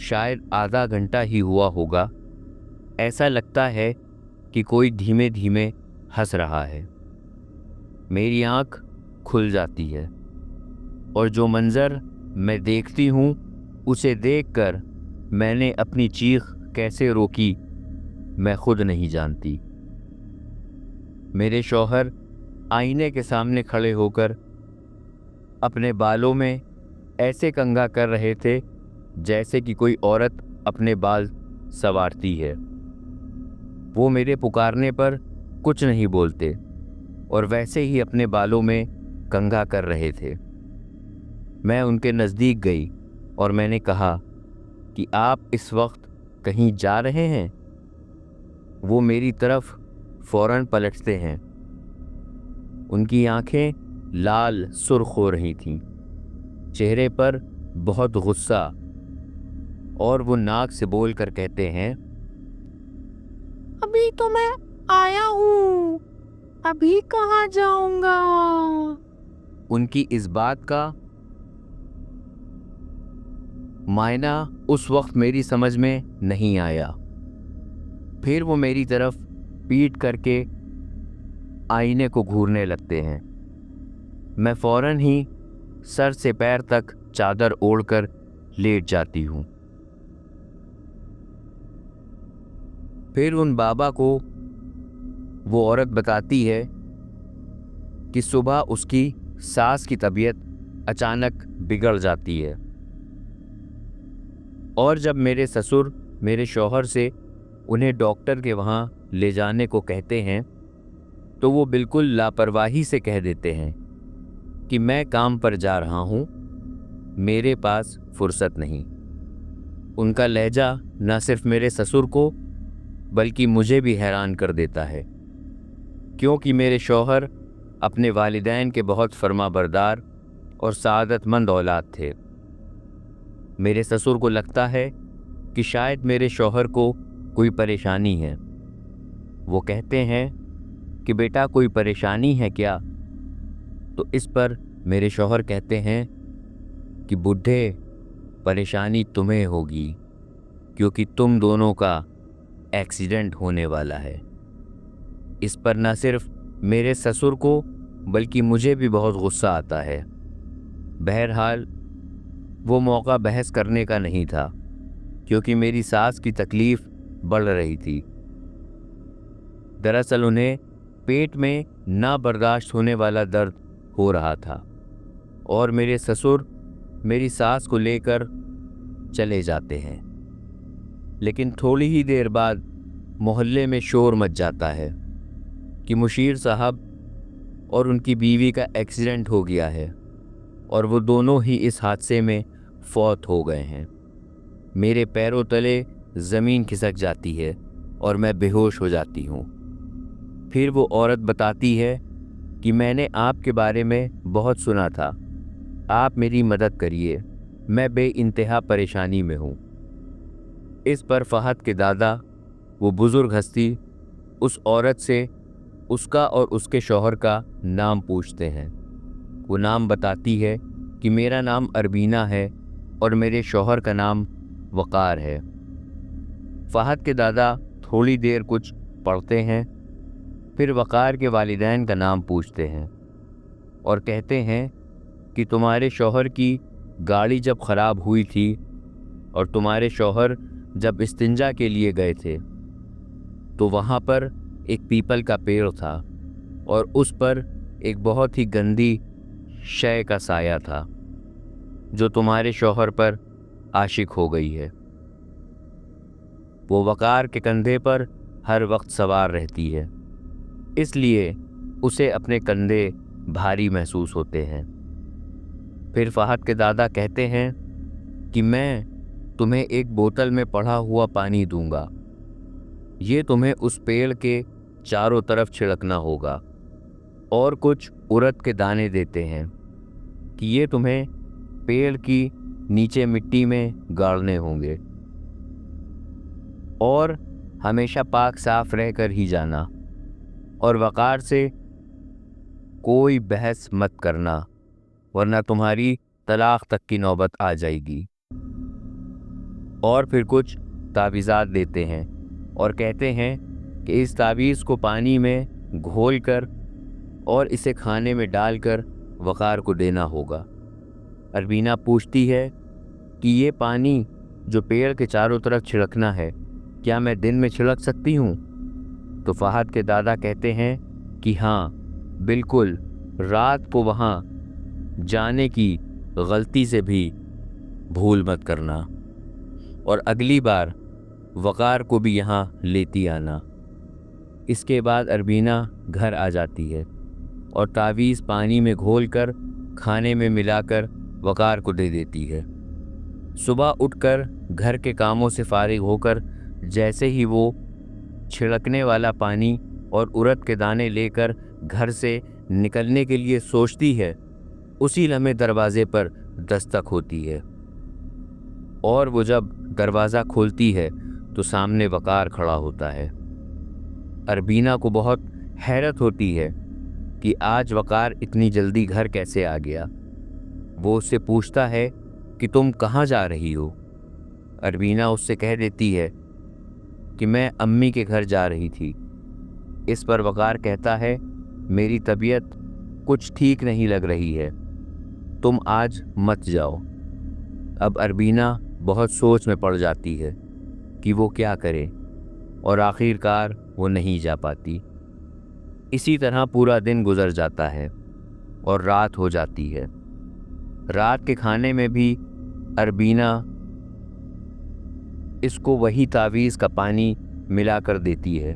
شاید آدھا گھنٹہ ہی ہوا ہوگا. ایسا لگتا ہے کہ کوئی دھیمے دھیمے ہنس رہا ہے. میری آنکھ کھل جاتی ہے اور جو منظر میں دیکھتی ہوں اسے دیکھ کر میں نے اپنی چیخ کیسے روکی میں خود نہیں جانتی. میرے شوہر آئینے کے سامنے کھڑے ہو کر اپنے بالوں میں ایسے کنگھا کر رہے تھے جیسے کہ کوئی عورت اپنے بال سنوارتی ہے. وہ میرے پکارنے پر کچھ نہیں بولتے اور ویسے ہی اپنے بالوں میں کنگھا کر رہے تھے. میں ان کے نزدیک گئی اور میں نے کہا کہ آپ اس وقت کہیں جا رہے ہیں؟ وہ میری طرف فوراً پلٹتے ہیں. ان کی آنکھیں لال سرخ ہو رہی تھیں، چہرے پر بہت غصہ، اور وہ ناک سے بول کر کہتے ہیں، ابھی تو میں آیا ہوں، ابھی کہاں جاؤں گا؟ ان کی اس بات کا معنی اس وقت میری سمجھ میں نہیں آیا. پھر وہ میری طرف پیٹ کر کے آئینے کو گھورنے لگتے ہیں. میں فوراً ہی سر سے پیر تک چادر اوڑھ کر لیٹ جاتی ہوں. پھر ان بابا کو وہ عورت بتاتی ہے کہ صبح اس کی ساس کی طبیعت اچانک بگڑ جاتی ہے، اور جب میرے سسر میرے شوہر سے انہیں ڈاکٹر کے وہاں لے جانے کو کہتے ہیں تو وہ بالکل لاپرواہی سے کہہ دیتے ہیں کہ میں کام پر جا رہا ہوں، میرے پاس فرصت نہیں. ان کا لہجہ نہ صرف میرے سسر کو بلکہ مجھے بھی حیران کر دیتا ہے، کیونکہ میرے شوہر اپنے والدین کے بہت فرما بردار اور سعادت مند اولاد تھے. میرے سسر کو لگتا ہے کہ شاید میرے شوہر کو کوئی پریشانی ہے. وہ کہتے ہیں کہ بیٹا کوئی پریشانی ہے کیا؟ تو اس پر میرے شوہر کہتے ہیں کہ بڈھے پریشانی تمہیں ہوگی کیونکہ تم دونوں کا ایکسیڈنٹ ہونے والا ہے. اس پر نہ صرف میرے سسر کو بلکہ مجھے بھی بہت غصہ آتا ہے. بہرحال وہ موقع بحث کرنے کا نہیں تھا کیونکہ میری ساس کی تکلیف بڑھ رہی تھی. دراصل انہیں پیٹ میں نہ برداشت ہونے والا درد ہو رہا تھا اور میرے سسر میری ساس کو لے کر چلے جاتے ہیں. لیکن تھوڑی ہی دیر بعد محلے میں شور مچ جاتا ہے کہ مشیر صاحب اور ان کی بیوی کا ایکسیڈنٹ ہو گیا ہے اور وہ دونوں ہی اس حادثے میں فوت ہو گئے ہیں. میرے پیروں تلے زمین کھسک جاتی ہے اور میں بے ہوش ہو جاتی ہوں. پھر وہ عورت بتاتی ہے کہ میں نے آپ کے بارے میں بہت سنا تھا، آپ میری مدد کریے، میں بے انتہا پریشانی میں ہوں. اس پر فہد کے دادا، وہ بزرگ ہستی، اس عورت سے اس کا اور اس کے شوہر کا نام پوچھتے ہیں. وہ نام بتاتی ہے کہ میرا نام اربینہ ہے اور میرے شوہر کا نام وقار ہے. فہد کے دادا تھوڑی دیر کچھ پڑھتے ہیں، پھر وقار کے والدین کا نام پوچھتے ہیں اور کہتے ہیں کہ تمہارے شوہر کی گاڑی جب خراب ہوئی تھی اور تمہارے شوہر جب استنجا کے لیے گئے تھے تو وہاں پر ایک پیپل کا پیڑ تھا اور اس پر ایک بہت ہی گندی شے کا سایہ تھا جو تمہارے شوہر پر عاشق ہو گئی ہے. وہ وقار کے کندھے پر ہر وقت سوار رہتی ہے، اس لیے اسے اپنے کندھے بھاری محسوس ہوتے ہیں. پھر فہد کے دادا کہتے ہیں کہ میں تمہیں ایک بوتل میں پڑا ہوا پانی دوں گا، یہ تمہیں اس پیڑ کے چاروں طرف چھڑکنا ہوگا، اور کچھ ارد کے دانے دیتے ہیں کہ یہ تمہیں پیڑ کی نیچے مٹی میں گاڑنے ہوں گے، اور ہمیشہ پاک صاف رہ کر ہی جانا، اور وقار سے کوئی بحث مت کرنا ورنہ تمہاری طلاق تک کی نوبت آ جائے گی. اور پھر کچھ تعویذات دیتے ہیں اور کہتے ہیں کہ اس تعویذ کو پانی میں گھول کر اور اسے کھانے میں ڈال کر وقار کو دینا ہوگا۔ اربینہ پوچھتی ہے کہ یہ پانی جو پیڑ کے چاروں طرف چھڑکنا ہے، کیا میں دن میں چھڑک سکتی ہوں؟ تو فہد کے دادا کہتے ہیں کہ ہاں بالکل، رات کو وہاں جانے کی غلطی سے بھی بھول مت کرنا، اور اگلی بار وقار کو بھی یہاں لیتی آنا۔ اس کے بعد اربینہ گھر آ جاتی ہے اور تعویذ پانی میں گھول کر کھانے میں ملا کر وقار کو دے دیتی ہے۔ صبح اٹھ کر گھر کے کاموں سے فارغ ہو کر جیسے ہی وہ چھڑکنے والا پانی اور ارد کے دانے لے کر گھر سے نکلنے کے لیے سوچتی ہے، اسی لمحے دروازے پر دستک ہوتی ہے، اور وہ جب دروازہ کھولتی ہے تو سامنے وقار کھڑا ہوتا ہے۔ اربینہ کو بہت حیرت ہوتی ہے کہ آج وقار اتنی جلدی گھر کیسے آ گیا۔ وہ اس سے پوچھتا ہے کہ تم کہاں جا رہی ہو؟ اربینہ اس سے کہہ دیتی ہے کہ میں امی کے گھر جا رہی تھی۔ اس پر وقار کہتا ہے، میری طبیعت کچھ ٹھیک نہیں لگ رہی ہے، تم آج مت جاؤ۔ اب اربینہ بہت سوچ میں پڑ جاتی ہے کہ وہ کیا کرے، اور آخر کار وہ نہیں جا پاتی۔ اسی طرح پورا دن گزر جاتا ہے اور رات ہو جاتی ہے۔ رات کے کھانے میں بھی اربینہ اس کو وہی تعویذ کا پانی ملا کر دیتی ہے۔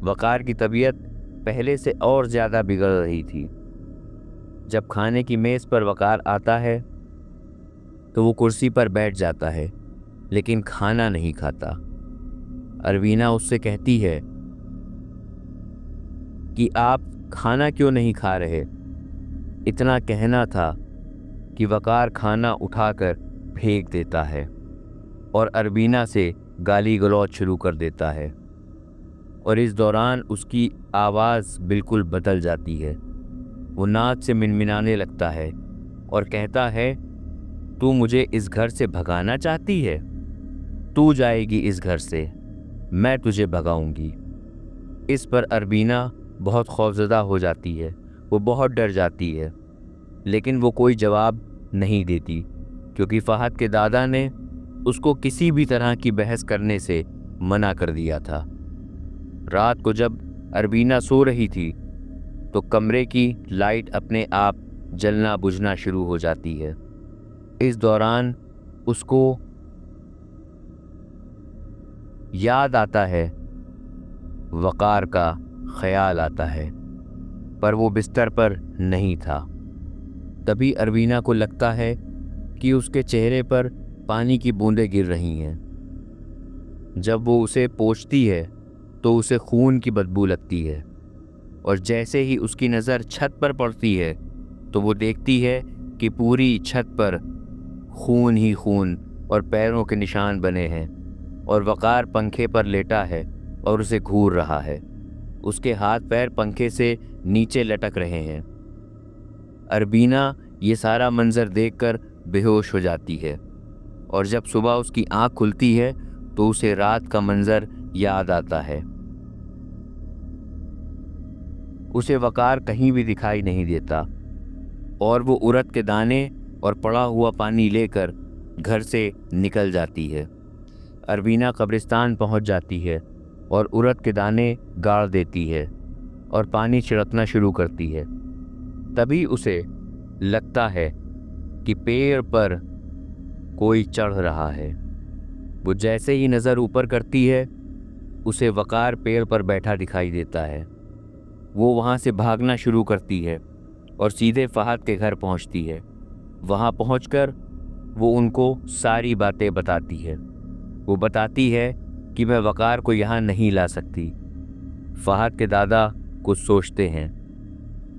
وقار کی طبیعت پہلے سے اور زیادہ بگڑ رہی تھی۔ جب کھانے کی میز پر وقار آتا ہے تو وہ کرسی پر بیٹھ جاتا ہے لیکن کھانا نہیں کھاتا۔ اربینہ اس سے کہتی ہے کہ آپ کھانا کیوں نہیں کھا رہے؟ اتنا کہنا تھا کہ وقار کھانا اٹھا کر پھینک دیتا ہے اور اربینہ سے گالی گلوچ شروع کر دیتا ہے، اور اس دوران اس کی آواز بالکل بدل جاتی ہے۔ وہ ناک سے منمنانے لگتا ہے اور کہتا ہے، تو مجھے اس گھر سے بھگانا چاہتی ہے؟ تو جائے گی اس گھر سے، میں تجھے بھگاؤں گی۔ اس پر اربینہ بہت خوفزدہ ہو جاتی ہے، وہ بہت ڈر جاتی ہے، لیکن وہ کوئی جواب نہیں دیتی کیونکہ فہد کے دادا نے اس کو کسی بھی طرح کی بحث کرنے سے منع کر دیا تھا۔ رات کو جب اربینہ سو رہی تھی تو کمرے کی لائٹ اپنے آپ جلنا بجھنا شروع ہو جاتی ہے۔ اس دوران اس کو یاد آتا ہے، وقار کا خیال آتا ہے، پر وہ بستر پر نہیں تھا۔ تبھی اربینہ کو لگتا ہے کہ اس کے چہرے پر پانی کی بوندیں گر رہی ہیں۔ جب وہ اسے پوچھتی ہے تو اسے خون کی بدبو لگتی ہے، اور جیسے ہی اس کی نظر چھت پر پڑتی ہے تو وہ دیکھتی ہے کہ پوری چھت پر خون ہی خون اور پیروں کے نشان بنے ہیں، اور وقار پنکھے پر لیٹا ہے اور اسے گھور رہا ہے۔ اس کے ہاتھ پیر پنکھے سے نیچے لٹک رہے ہیں۔ اربینہ یہ سارا منظر دیکھ کر بے ہوش ہو جاتی ہے، اور جب صبح اس کی آنکھ کھلتی ہے تو اسے رات کا منظر یاد آتا ہے۔ اسے وقار کہیں بھی دکھائی نہیں دیتا، اور وہ ارد کے دانے اور پڑا ہوا پانی لے کر گھر سے نکل جاتی ہے۔ اربینہ قبرستان پہنچ جاتی ہے اور ارد کے دانے گاڑ دیتی ہے اور پانی چھڑکنا شروع کرتی ہے۔ تبھی اسے لگتا ہے کہ پیڑ پر کوئی چڑھ رہا ہے۔ وہ جیسے ہی نظر اوپر کرتی ہے اسے وقار پیڑ پر بیٹھا دکھائی دیتا ہے۔ وہ وہاں سے بھاگنا شروع کرتی ہے اور سیدھے فہد کے گھر پہنچتی ہے۔ وہاں پہنچ کر وہ ان کو ساری باتیں بتاتی ہے۔ وہ بتاتی ہے کہ میں وقار کو یہاں نہیں لا سکتی۔ فہد کے دادا کچھ سوچتے ہیں،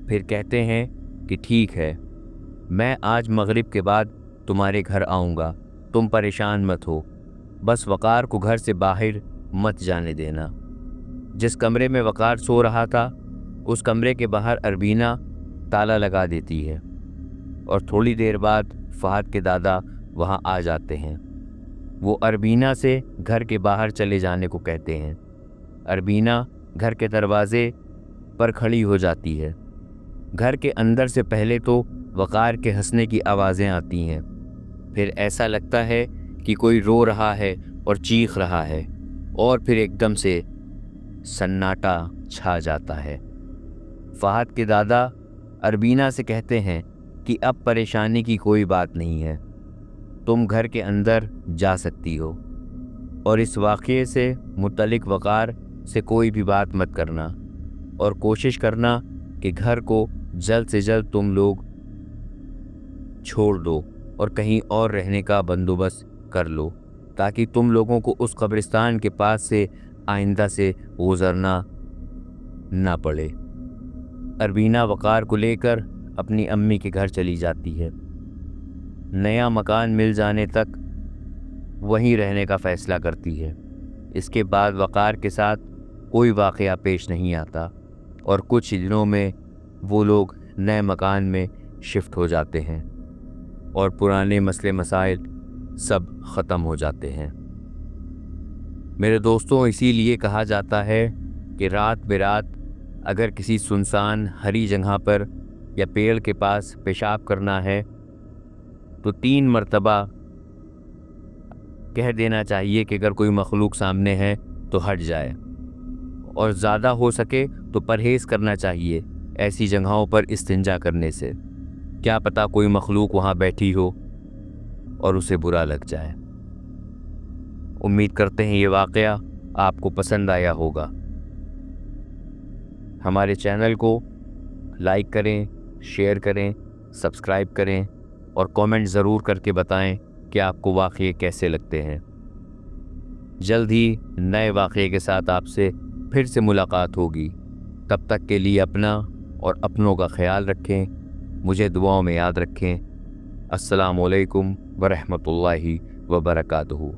پھر کہتے ہیں کہ ٹھیک ہے، میں آج مغرب کے بعد تمہارے گھر آؤں گا، تم پریشان مت ہو، بس وقار کو گھر سے باہر مت جانے دینا۔ جس کمرے میں وقار سو رہا تھا اس کمرے کے باہر اربینہ تالا لگا دیتی ہے، اور تھوڑی دیر بعد فہد کے دادا وہاں آ جاتے ہیں۔ وہ اربینہ سے گھر کے باہر چلے جانے کو کہتے ہیں۔ اربینہ گھر کے دروازے پر کھڑی ہو جاتی ہے۔ گھر کے اندر سے پہلے تو وقار کے ہنسنے کی آوازیں آتی ہیں، پھر ایسا لگتا ہے کہ کوئی رو رہا ہے اور چیخ رہا ہے، اور پھر ایک دم سے سناٹا چھا جاتا ہے۔ فہد کے دادا اربینہ سے کہتے ہیں کہ اب پریشانی کی کوئی بات نہیں ہے، تم گھر کے اندر جا سکتی ہو، اور اس واقعے سے متعلق وقار سے کوئی بھی بات مت کرنا، اور کوشش کرنا کہ گھر کو جلد سے جلد تم لوگ چھوڑ دو اور کہیں اور رہنے کا بندوبست کر لو، تاکہ تم لوگوں کو اس قبرستان کے پاس سے آئندہ سے گزرنا نہ پڑے۔ اربینہ وقار کو لے کر اپنی امی کے گھر چلی جاتی ہے۔ نیا مکان مل جانے تک وہیں رہنے کا فیصلہ کرتی ہے۔ اس کے بعد وقار کے ساتھ کوئی واقعہ پیش نہیں آتا، اور کچھ دنوں میں وہ لوگ نئے مکان میں شفٹ ہو جاتے ہیں اور پرانے مسئلے مسائل سب ختم ہو جاتے ہیں۔ میرے دوستوں، اسی لیے کہا جاتا ہے کہ رات برات اگر کسی سنسان ہری جگہ پر یا پیڑ کے پاس پیشاب کرنا ہے تو 3 مرتبہ کہہ دینا چاہیے کہ اگر کوئی مخلوق سامنے ہے تو ہٹ جائے، اور زیادہ ہو سکے تو پرہیز کرنا چاہیے ایسی جگہوں پر استنجا کرنے سے، کیا پتہ کوئی مخلوق وہاں بیٹھی ہو اور اسے برا لگ جائے۔ امید کرتے ہیں یہ واقعہ آپ کو پسند آیا ہوگا۔ ہمارے چینل کو لائک کریں، شیئر کریں، سبسکرائب کریں، اور کامنٹ ضرور کر کے بتائیں کہ آپ کو واقعے کیسے لگتے ہیں۔ جلد ہی نئے واقعے کے ساتھ آپ سے پھر سے ملاقات ہوگی۔ تب تک کے لیے اپنا اور اپنوں کا خیال رکھیں، مجھے دعاؤں میں یاد رکھیں۔ السلام علیکم ورحمۃ اللہ وبرکاتہ۔